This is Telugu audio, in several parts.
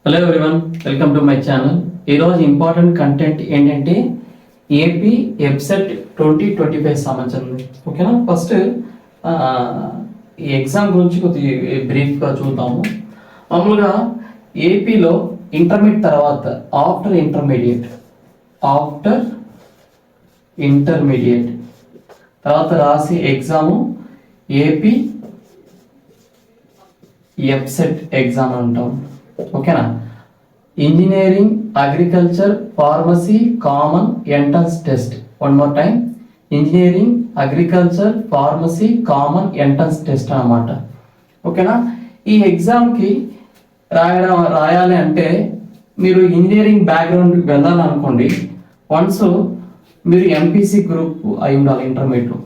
Hello everyone, welcome to my channel. ఈరోజు ఇంపార్టెంట్ కంటెంట్ ఏంటంటే ఏపీ ఎబ్సెట్ 2025 సంబంధించింది. ఓకేనా? ఫస్ట్ ఈ ఎగ్జామ్ గురించి కొద్దిగా బ్రీఫ్గా చూద్దాము. మామూలుగా ఏపీలో ఇంటర్మీడియట్ తర్వాత ఆఫ్టర్ ఇంటర్మీడియట్ తర్వాత రాసే ఎగ్జాము ఏపీ ఎబ్సెట్ ఎగ్జామ్ అంటాం. ఓకేనా? Engineering, agriculture, pharmacy common entrance test. One more time, engineering, agriculture, pharmacy common entrance test అన్నమాట. ఓకేనా? ఈ ఎగ్జామ్కి రాయాలి అంటే మీరు ఇంజనీరింగ్ బ్యాక్గ్రౌండ్కి వెళ్ళాలనుకోండి, వన్స్ మీరు ఎంపీసీ గ్రూప్ అయి ఉండాలి. ఇంటర్మీడియట్లో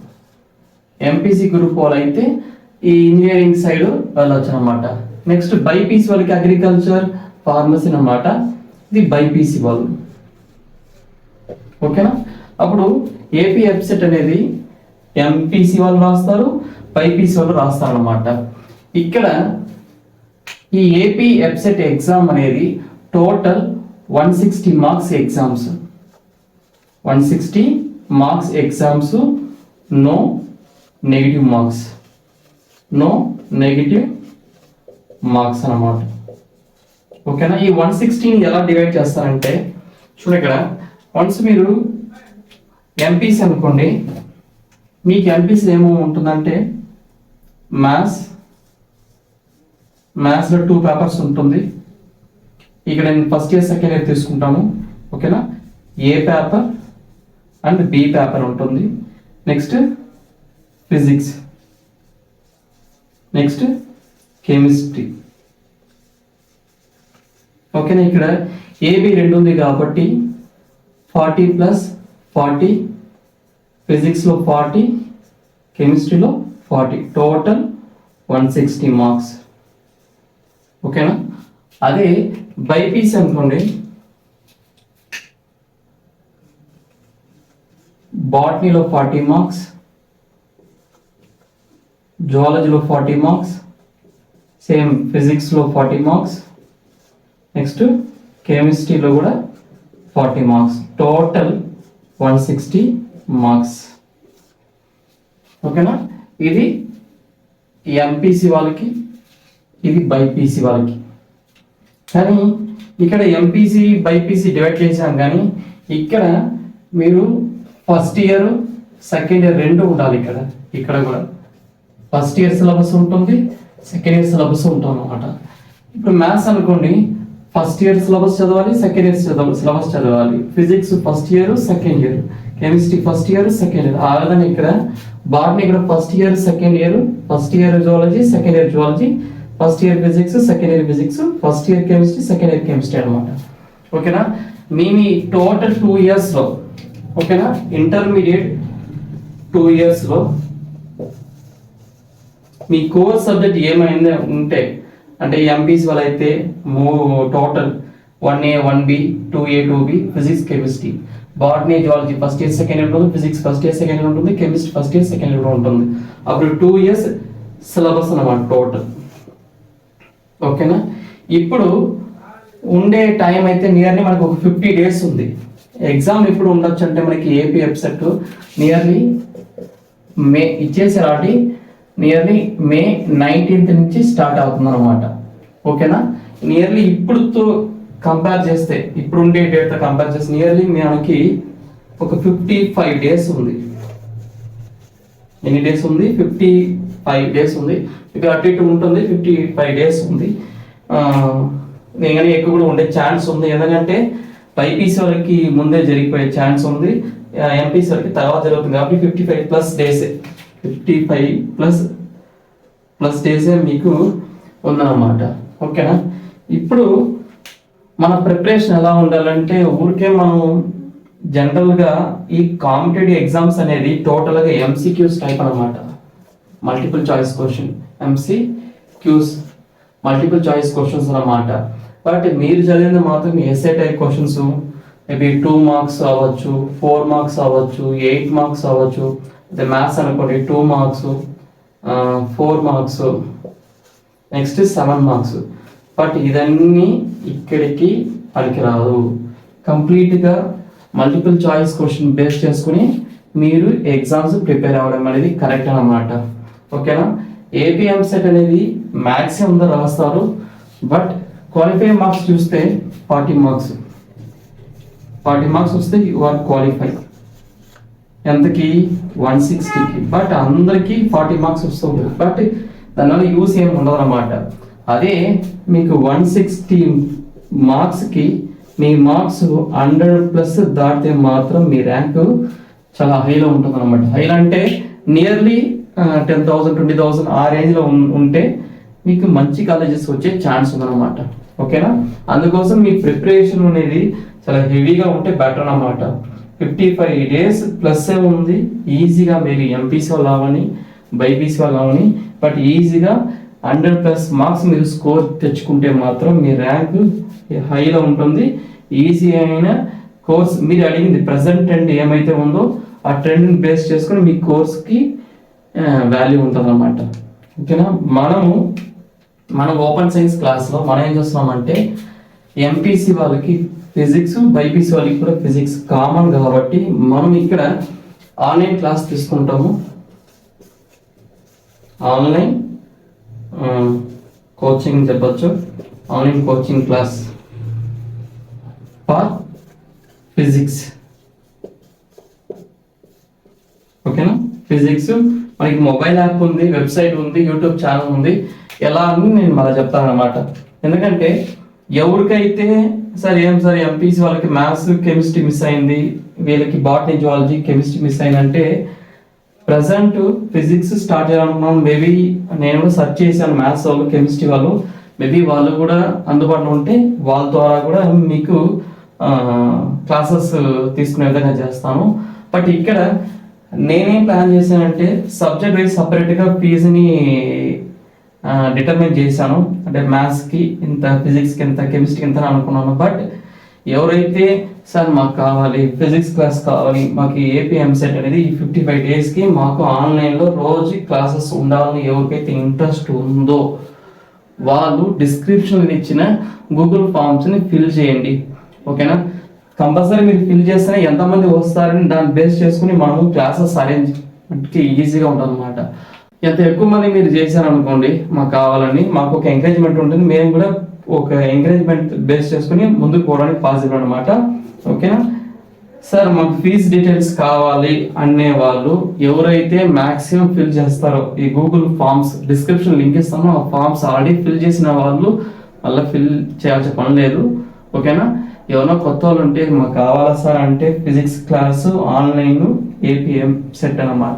ఎంపీసీ గ్రూప్ వాళ్ళు అయితే ఈ ఇంజనీరింగ్ సైడ్ వెళ్ళొచ్చు అనమాట. నెక్స్ట్ బైపీసీ వాళ్ళకి అగ్రికల్చర్, ఫార్మసీ అన్నమాట. ఇది బైపీసీ వాళ్ళు. ఓకేనా? అప్పుడు ఏపీ ఎబ్సెట్ అనేది ఎంపీసీ వాళ్ళు రాస్తారు, బైపీసీ వాళ్ళు రాస్తారు అన్నమాట. ఇక్కడ ఈ ఏపీ ఎబ్సెట్ ఎగ్జామ్ అనేది total 160 marks exams. 160 marks exams, no negative marks అన్నమాట. ఓకేనా? ఈ 160ని ఎలా డివైడ్ చేస్తారంటే చూడండి, ఇక్కడ వన్స్ మీరు ఎంపీసీ అనుకోండి, మీకు ఎంపీసీ ఏమో ఉంటుందంటే మ్యాథ్స్లో 2 పేపర్స్ ఉంటుంది. ఇక్కడ నేను ఫస్ట్ ఇయర్ సెకండ్ ఇయర్ తీసుకుంటాము. ఓకేనా? ఏ పేపర్ అండ్ బి పేపర్ ఉంటుంది. Next physics, next chemistry. ఓకేనా? ఇక్కడ ఏబి 2 ఉంది కాబట్టి 40 + 40, ఫిజిక్స్లో 40, కెమిస్ట్రీలో 40, టోటల్ 160 మార్క్స్. ఓకేనా? అదే బైపీసీ అనుకోండి, బాటనీలో 40 మార్క్స్, జువాలజీలో 40 మార్క్స్, సేమ్ ఫిజిక్స్లో 40 మార్క్స్, నెక్స్ట్ కెమిస్ట్రీలో కూడా 40 మార్క్స్, టోటల్ 160 మార్క్స్. ఓకేనా? ఇది ఎంపీసీ వాళ్ళకి, ఇది బైపీసీ వాళ్ళకి. కానీ ఇక్కడ ఎంపీసీ బైపీసీ డివైడ్ చేశాం, కానీ ఇక్కడ మీరు ఫస్ట్ ఇయర్ సెకండ్ ఇయర్ 2 ఉండాలి. ఇక్కడ కూడా ఫస్ట్ ఇయర్ సిలబస్ ఉంటుంది, సెకండ్ ఇయర్ సిలబస్ ఉంటుంది అన్నమాట. ఇప్పుడు మ్యాథ్స్ అనుకోండి, ఫస్ట్ ఇయర్ సిలబస్ చదవాలి, సెకండ్ ఇయర్ సిలబస్ చదవాలి. Physics first year second year, chemistry first year second year. ఆ విధంగా ఇక్కడ బాటనీ ఇక్కడ first year second year, first year zoology second year zoology, first year physics second year physics, first year chemistry second year chemistry అనమాట. ఓకేనా? మీ టోటల్ 2 ఇయర్స్లో, ఓకేనా, ఇంటర్మీడియట్ 2 ఇయర్స్లో మీ కోర్ సబ్జెక్ట్ ఏమైంది ఉంటే, అంటే ఎంపీసీ వాళ్ళు అయితే total 1A 1B 2A 2B physics chemistry, botany zoology first year second year ఉంటుంది, physics first year second year ఉంటుంది, chemistry first year second year ఉంటుంది. అప్పుడు 2 ఇయర్స్ సిలబస్ అన్నమాట టోటల్. ఓకేనా? ఇప్పుడు ఉండే టైం అయితే నియర్లీ మనకు ఒక 50 డేస్ ఉంది. ఎగ్జామ్ ఎప్పుడు ఉండొచ్చు అంటే మనకి ఏపీ ఎబ్సెట్ నియర్లీ మే ఇచ్చేసారు కాబట్టి నియర్లీ మే 19th నుంచి స్టార్ట్ అవుతుంది అనమాట. ఓకేనా? నియర్లీ ఇప్పుడుతో కంపేర్ చేస్తే, ఇప్పుడు ఉండే డేట్తో కంపేర్ చేస్తే నియర్లీ మనకి ఒక 55 డేస్ ఉంది. ఎన్ని డేస్ ఉంది? 55 డేస్ ఉంది. ఇక అటు ఇటు ఉంటుంది, 55 డేస్ ఉంది. కానీ ఎక్కువ కూడా ఉండే ఛాన్స్ ఉంది. ఎందుకంటే బైపీసీ వాళ్ళకి ముందే జరిగిపోయే ఛాన్స్ ఉంది, ఎంపీసీ వాళ్ళకి తర్వాత జరుగుతుంది. కాబట్టి 55+ డేసే, 55+ డేసే మీకు ఉందన్నమాట. ఓకేనా? ఇప్పుడు మన ప్రిపరేషన్ ఎలా ఉండాలంటే, ఊరికే మనం జనరల్గా ఈ కాంపిటేటివ్ ఎగ్జామ్స్ అనేది టోటల్గా ఎంసీక్యూస్ టైప్ అనమాట. Multiple choice question, MCQs multiple choice questions అన్నమాట. బట్ మీరు చదివింది మాత్రం SA type questions, maybe 2 marks అవ్వచ్చు, 4 మార్క్స్ అవ్వచ్చు, 8 మార్క్స్ అవ్వచ్చు. అదే మ్యాథ్స్ అనుకోండి 2 marks, 4 marks, next 7 marks. But ఇదన్నీ ఇక్కడికి పనికిరాదు. కంప్లీట్గా మల్టిపుల్ చాయిస్ క్వశ్చన్ బేస్ చేసుకుని మీరు ఎగ్జామ్స్ ప్రిపేర్ అవ్వడం అనేది కరెక్ట్ అన్నమాట. ఓకేనా? ఏపీ ఎంసెట్ అనేది మ్యాక్సిమం రాస్తారు, బట్ క్వాలిఫై మార్క్స్ చూస్తే 40 మార్క్స్ వస్తే యు ఆర్ క్వాలిఫై. ఎంతకి? 160కి. బట్ అందరికీ 40 మార్క్స్ వస్తుంది, బట్ దానివల్ల యూస్ ఏమి ఉండదు అన్నమాట. అదే మీకు 160 మార్క్స్కి మీ మార్క్స్ 100+ దాటితే మాత్రం మీ ర్యాంక్ చాలా హైలో ఉంటుంది అనమాట. హైలో అంటే నియర్లీ 10,000 20,000 ఆ రేంజ్లో ఉంటే మీకు మంచి కాలేజెస్ వచ్చే ఛాన్స్ ఉందన్నమాట. ఓకేనా? అందుకోసం మీ ప్రిపరేషన్ అనేది చాలా హెవీగా ఉంటే బెటర్ అన్నమాట. 55 days ప్లస్ ఉంది. ఈజీగా మీరు ఎంపీసీ వాళ్ళు అవని బైపీసీ వాళ్ళు అవని బట్ ఈజీగా 100+ మార్క్స్ మీరు స్కోర్ తెచ్చుకుంటే మాత్రం మీ ర్యాంక్ హైలో ఉంటుంది. ఈజీ అయిన కోర్స్ మీరు అడిగింది ప్రజెంట్ ట్రెండ్ ఏమైతే ఉందో ఆ ట్రెండ్ని బేస్ చేసుకుని మీ కోర్స్కి వాల్యూ ఉంటుంది అన్నమాట. ఓకేనా? మన ఓపెన్ సైన్స్ క్లాస్లో మనం ఏం చేస్తున్నామంటే ఎంపీసీ వాళ్ళకి ఫిజిక్స్, బైపీసీ వాళ్ళకి కూడా ఫిజిక్స్ కామన్ కాబట్టి మనం ఇక్కడ ఆన్లైన్ క్లాస్ తీసుకుంటాము. ఆన్లైన్ కోచింగ్ చెప్పచ్చు. Online coaching class for physics. ఓకేనా? ఫిజిక్స్ మనకి మొబైల్ యాప్ ఉంది, వెబ్సైట్ ఉంది, యూట్యూబ్ ఛానల్ ఉంది. ఎలా అని నేను మళ్ళీ చెప్తాను అనమాట. ఎందుకంటే ఎవరికైతే సార్ ఎంపీసీ వాళ్ళకి మ్యాథ్స్ కెమిస్ట్రీ మిస్ అయింది, వీళ్ళకి బాటనీ జువాలజీ కెమిస్ట్రీ మిస్ అయిందంటే ప్రజెంట్ ఫిజిక్స్ స్టార్ట్ చేయాలనుకున్నాను. మేబీ నేను కూడా సెర్చ్ చేశాను, మ్యాథ్స్ వాళ్ళు కెమిస్ట్రీ వాళ్ళు మేబీ వాళ్ళు కూడా అందుబాటులో ఉంటే వాళ్ళ ద్వారా కూడా మీకు క్లాసెస్ తీసుకునే విధంగా చేస్తాను. బట్ ఇక్కడ నేనేం ప్లాన్ చేశానంటే సబ్జెక్ట్ వైజ్ సపరేట్గా ఫీజుని డిటర్మైన్ చేశాను. అంటే మ్యాథ్స్కి ఇంత, ఫిజిక్స్కి ఇంత, కెమిస్ట్రీకి ఇంత అనుకున్నాను. బట్ ఎవరైతే సార్ మాకు కావాలి ఫిజిక్స్ క్లాస్ కావాలి, మాకు ఏపీ ఎంసెట్ అనేది ఈ 55 daysకి మాకు ఆన్లైన్లో రోజు క్లాసెస్ ఉండాలని ఎవరికైతే ఇంట్రెస్ట్ ఉందో వాళ్ళు డిస్క్రిప్షన్లో ఇచ్చిన గూగుల్ ఫామ్స్ని ఫిల్ చేయండి. ఓకేనా? కంపల్సరీ మీరు ఫిల్ చేస్తేనే ఎంతమంది వస్తారని దాన్ని బేస్ చేసుకుని మనము క్లాసెస్ అరేంజ్కి ఈజీగా ఉంటుంది అనమాట. ఎంత ఎక్కువ మంది మీరు చేశారనుకోండి మాకు కావాలని మాకు ఒక ఎంకరేజ్మెంట్ ఉంటుంది, మేము కూడా ఒక ఎంకరేజ్మెంట్ బేస్ చేసుకుని ముందుకు పోవడానికి పాసిబుల్ అనమాట. ఓకేనా? సార్ మాకు ఫీజ్ డీటెయిల్స్ కావాలి అనే వాళ్ళు ఎవరైతే మ్యాక్సిమం ఫిల్ చేస్తారో ఈ గూగుల్ ఫామ్స్ డిస్క్రిప్షన్ లింక్ ఇస్తామో ఆ ఫామ్స్ ఆల్రెడీ ఫిల్ చేసిన వాళ్ళు మళ్ళీ ఫిల్ చేయాల్సిన పని లేదు. ఓకేనా? ఎవరైనా కొత్త వాళ్ళు ఉంటే మాకు కావాలా సార్ అంటే physics class online APM set అన్నమాట.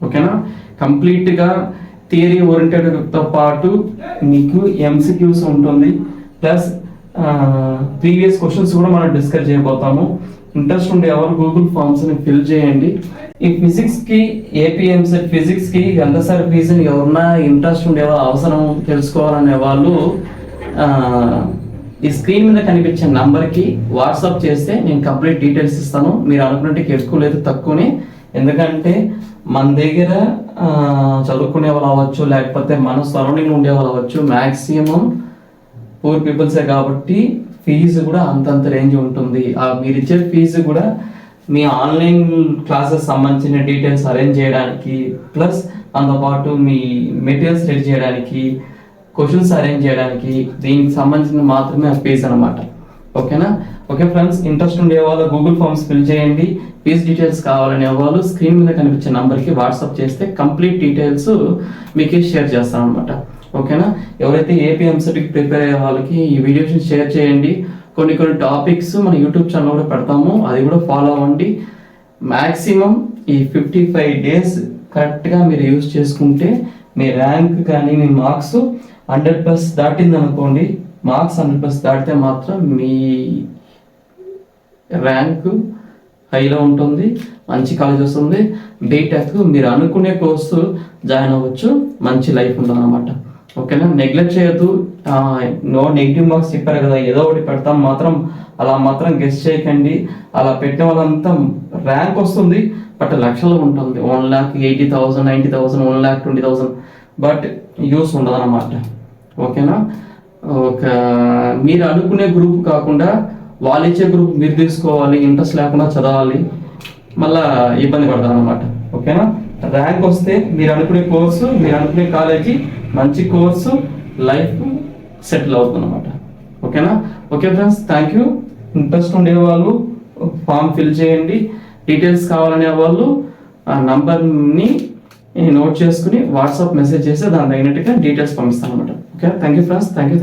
ఓకేనా? కంప్లీట్గా థియరీ ఓరియంటెడ్తో పాటు మీకు ఎంసీక్యూస్ ఉంటుంది, ప్లస్ ప్రీవియస్ క్వశ్చన్స్ కూడా మనం డిస్కస్ చేయబోతాము. ఇంట్రెస్ట్ ఉండే ఎవరు గూగుల్ ఫామ్స్ని ఫిల్ చేయండి. ఈ ఫిజిక్స్కి ఏపీ ఎంసెట్ ఫిజిక్స్కి ఎంత సార్ ఫీజుని ఎవరన్నా ఇంట్రెస్ట్ ఉండేవో అవసరం తెలుసుకోవాలనే వాళ్ళు ఈ స్క్రీన్ మీద కనిపించే నంబర్కి వాట్సాప్ చేస్తే నేను కంప్లీట్ డీటెయిల్స్ ఇస్తాను. మీరు అనుకున్నట్టు ఎక్కువ లేదు తక్కువనే. ఎందుకంటే మన దగ్గర చదువుకునే వాళ్ళు అవ్వచ్చు, లేకపోతే మన సరౌండింగ్ ఉండే వాళ్ళు అవ్వచ్చు, మ్యాక్సిమం పూర్ పీపుల్సే కాబట్టి ఫీజు కూడా అంతంత రేంజ్ ఉంటుంది. మీరు ఇచ్చే ఫీజు కూడా మీ ఆన్లైన్ క్లాసెస్ సంబంధించిన డీటెయిల్స్ అరేంజ్ చేయడానికి, ప్లస్ దాంతోపాటు మీ మెటీరియల్స్ రెడీ చేయడానికి, క్వశ్చన్స్ అరేంజ్ చేయడానికి, దీనికి సంబంధించిన మాత్రమే ఫీజు అనమాట. ఓకేనా? ఓకే ఫ్రెండ్స్, ఇంట్రెస్ట్ ఉండే వాళ్ళు గూగుల్ ఫామ్స్ ఫిల్ చేయండి. ఫీజ్ డీటెయిల్స్ కావాలనే వాళ్ళు స్క్రీన్ మీద కనిపించే నంబర్కి వాట్సాప్ చేస్తే కంప్లీట్ డీటెయిల్స్ మీకే షేర్ చేస్తాను అనమాట. ఓకేనా? ఎవరైతే ఏపీ ఎంసెట్కి ప్రిపేర్ అయ్యే వాళ్ళకి ఈ వీడియోస్ని షేర్ చేయండి. కొన్ని టాపిక్స్ మన యూట్యూబ్ ఛానల్ కూడా పెడతాము, అది కూడా ఫాలో అవ్వండి. మ్యాక్సిమం ఈ 55 days కరెక్ట్గా మీరు యూజ్ చేసుకుంటే మీ ర్యాంక్ కానీ మీ మార్క్స్ 100+ దాటింది అనుకోండి. మార్క్స్ 100+ దాటితే మాత్రం మీ ర్యాంక్ హైలో ఉంటుంది, మంచి కాలేజ్ వస్తుంది. బీటెక్ మీరు అనుకునే కోర్సు జాయిన్ అవ్వచ్చు, మంచి లైఫ్ ఉంటుంది అనమాట. ఓకేనా? నెగ్లెక్ట్ చేయొద్దు. నో నెగిటివ్ మార్క్స్ చెప్పారు కదా ఏదో ఒకటి పెడతాం మాత్రం అలా మాత్రం గెస్ట్ చేయకండి. అలా పెట్టిన వాళ్ళంతా ర్యాంక్ వస్తుంది, బట్ లక్షలు ఉంటుంది. 1,80,000 90,000 1,20,000 బట్ యూస్ ఉండదు అనమాట. ఓకేనా? ఒక మీరు అనుకునే గ్రూప్ కాకుండా వాళ్ళు ఇచ్చే గ్రూప్ మీరు తీసుకోవాలి, ఇంట్రెస్ట్ లేకుండా చదవాలి, మళ్ళా ఇబ్బంది పడతాం అనమాట. ఓకేనా? ర్యాంక్ వస్తే మీరు అనుకునే కోర్సు, మీరు అనుకునే కాలేజీ, మంచి కోర్సు, లైఫ్ సెటిల్ అవుతుంది అనమాట. ఓకేనా? Okay friends, thank you. Interest ఉండే వాళ్ళు ఫామ్ ఫిల్ చేయండి. డీటెయిల్స్ కావాలనే వాళ్ళు ఆ నంబర్ని నోట్ చేసుకుని వాట్సాప్ మెసేజ్ చేస్తే దాని తగినట్టుగా డీటెయిల్స్ పంపిస్తాను అనమాట. Okay, thank you friends, thank you.